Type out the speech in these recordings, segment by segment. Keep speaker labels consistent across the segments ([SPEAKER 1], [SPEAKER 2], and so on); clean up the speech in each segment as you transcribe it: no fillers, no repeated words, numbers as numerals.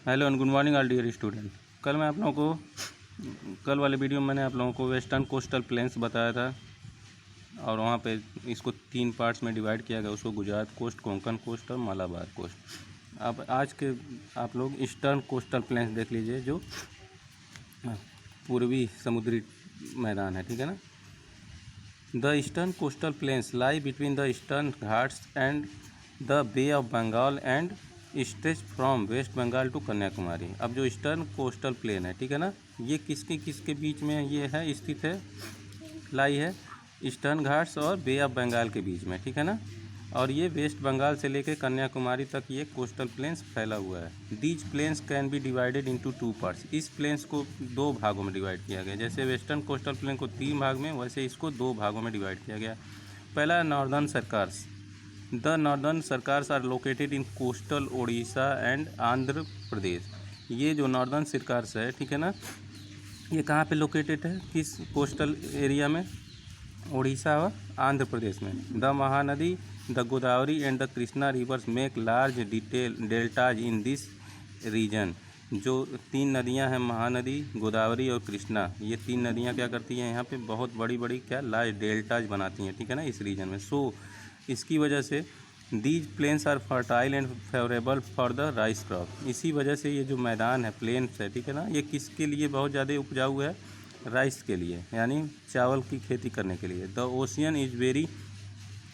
[SPEAKER 1] Hello and good morning all dear student. कल वाले video में मैंने आप लोगों को वेस्टर्न कोस्टल प्लेन्स बताया था और वहाँ पे इसको 3 पार्ट्स में डिवाइड किया गया, उसको गुजरात कोस्ट, कोंकण कोस्ट और मालाबार कोस्ट। अब आज के आप लोग ईस्टर्न कोस्टल प्लेन्स देख लीजिए, जो पूर्वी समुद्री मैदान है, ठीक है ना। The eastern coastal plains lie between the eastern Ghats and the bay of Bengal and stretch from west Bengal to Kanyakumari. अब जो ईस्टर्न कोस्टल प्लेन है, ठीक है ना, ये किसके बीच में ये है, स्थित है, लाई है ईस्टर्न घाट्स और बे ऑफ बंगाल के बीच में, ठीक है ना। और ये वेस्ट बंगाल से लेकर कन्याकुमारी तक ये कोस्टल प्लेन्स फैला हुआ है। These plains can be divided into 2 parts. इस प्लेन्स को 2 भागों में डिवाइड किया गया। जैसे वेस्टर्न कोस्टल प्लेन को 3 भाग में, वैसे इसको 2 भागों में डिवाइड किया गया। पहला northern Circars. The northern Circars are located in coastal Odisha and Andhra Pradesh. ये जो नॉर्दर्न सरकार्स है, ठीक है ना, ये कहाँ पे लोकेटेड है, किस कोस्टल एरिया में, ओडिशा और आंध्र प्रदेश में। The Mahanadi, the Godavari and the Krishna rivers make large deltas in this region. जो 3 नदियां हैं, महानदी, गोदावरी और कृष्णा, ये 3 नदियां क्या करती हैं, यहाँ पे बहुत बड़ी बड़ी क्या लार्ज डेल्टाज बनाती हैं, ठीक है ना, इस रीजन में। सो इसकी वजह से these plains are fertile and favourable for the rice crop. इसी वजह से ये जो मैदान है, प्लेन्स है, ठीक है ना, ये किसके लिए बहुत ज़्यादा उपजाऊ है, राइस के लिए, यानी चावल की खेती करने के लिए। The ocean is very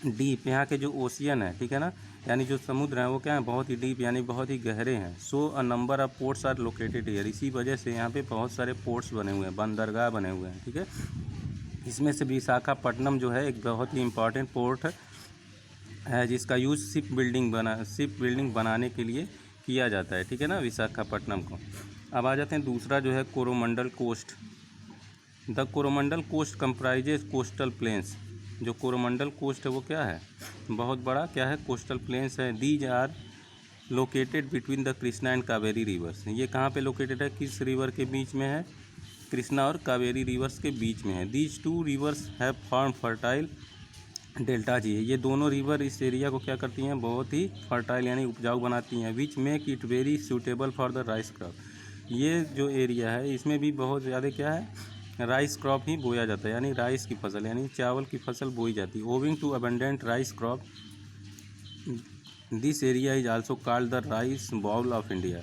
[SPEAKER 1] deep. यहाँ के जो ओशियन है, ठीक है ना, यानी जो समुद्र हैं वो क्या है, बहुत ही डीप, यानी बहुत ही गहरे हैं। So a number of ports are located here. इसी वजह से यहाँ पे बहुत सारे पोर्ट्स बने हुए हैं, बंदरगाह बने हुए हैं, ठीक है। इसमें से विशाखापट्टनम जो है एक बहुत ही इम्पॉर्टेंट पोर्ट है, जिसका यूज़ शिप बिल्डिंग बनाने के लिए किया जाता है, ठीक है ना, विशाखापट्टनम को। अब आ जाते हैं दूसरा जो है Coromandel coast. The Coromandel coast comprises coastal plains. जो कोरोमंडल कोस्ट है वो क्या है, बहुत बड़ा क्या है, कोस्टल प्लेन्स है। These are located between the Krishna and Kaveri rivers. ये कहाँ पे लोकेटेड है, किस रिवर के बीच में है, कृष्णा और कावेरी रिवर्स के बीच में है। These 2 reverse have form fertile delta G. ये दोनों रिवर इस एरिया को क्या करती हैं, बहुत ही फर्टाइल यानी उपजाऊ बनाती हैं। Which make it very suitable for the rice crop. ये जो एरिया है इसमें भी बहुत ज़्यादा क्या है, राइस क्रॉप ही बोया जाता है, यानी राइस की फसल, यानी चावल की फसल बोई जाती है। Owing to abundant rice crop this area is also called the rice bowl of India.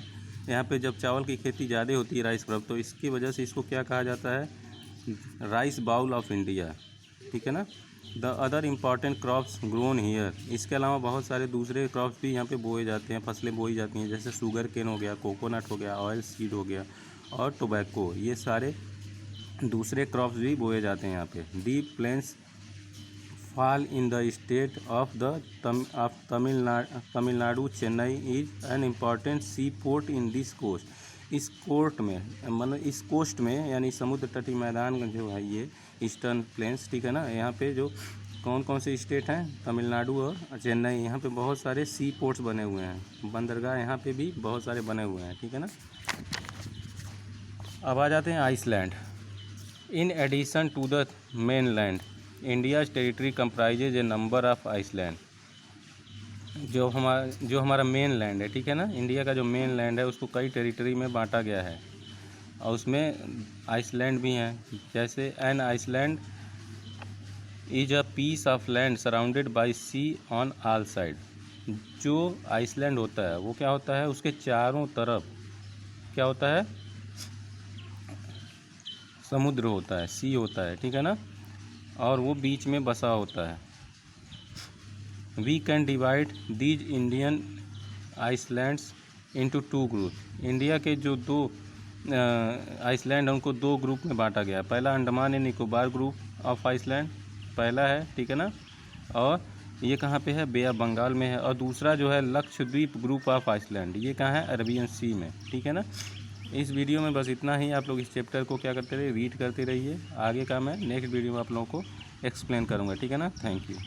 [SPEAKER 1] यहाँ पे जब चावल की खेती ज़्यादा होती है, राइस क्रॉप, तो इसकी वजह से इसको क्या कहा जाता है, राइस बाउल ऑफ इंडिया, ठीक है ना। The other important crops grown hear. इसके अलावा बहुत सारे दूसरे क्रॉप्स भी यहाँ पे बोए जाते हैं, फसलें बोई जाती हैं, जैसे शुगर केन हो गया, कोकोनट हो गया, ऑयल सीड हो गया और टोबैको। ये सारे दूसरे क्रॉप्स भी बोए जाते हैं यहाँ पे। Deep plains fall in the state of Tamil Nadu. Chennai is an important sea port in this coast. इस कोस्ट में यानी समुद्र तटीय मैदान जो है ये ईस्टर्न प्लेन्स, ठीक है ना, यहाँ पे जो कौन कौन से स्टेट हैं, तमिलनाडु और चेन्नई, यहाँ पे बहुत सारे सी पोर्ट्स बने हुए हैं, बंदरगाह यहाँ पे भी बहुत सारे बने हुए हैं, ठीक है ना। अब आ जाते हैं island. In addition to the main land, India's territory comprises a number of island. जो हमारा मेन लैंड है, ठीक है ना, इंडिया का जो मेन लैंड है उसको कई टेरिटरी में बांटा गया है और उसमें आइसलैंड भी हैं। जैसे an island is a piece of land surrounded by sea on all side. जो आइसलैंड होता है वो क्या होता है, उसके चारों तरफ क्या होता है, समुद्र होता है, सी होता है, ठीक है ना, और वो बीच में बसा होता है। We can divide these Indian islands into 2 group. India के जो 2 आइसलैंड है उनको 2 ग्रुप में बांटा गया। पहला Andaman and Nicobar group of island पहला है, ठीक है ना, और ये कहाँ पे है, बे ऑफ बंगाल में है। और दूसरा जो है लक्षद्वीप ग्रुप ऑफ आइसलैंड, ये कहाँ है, अरेबियन सी में, ठीक है ना। इस वीडियो में बस इतना ही। आप लोग इस चैप्टर को क्या करते रहिए, रीड करते रहिए। आगे का मैं नेक्स्ट वीडियो में आप लोगों को एक्सप्लेन करूँगा, ठीक है ना। Thank you.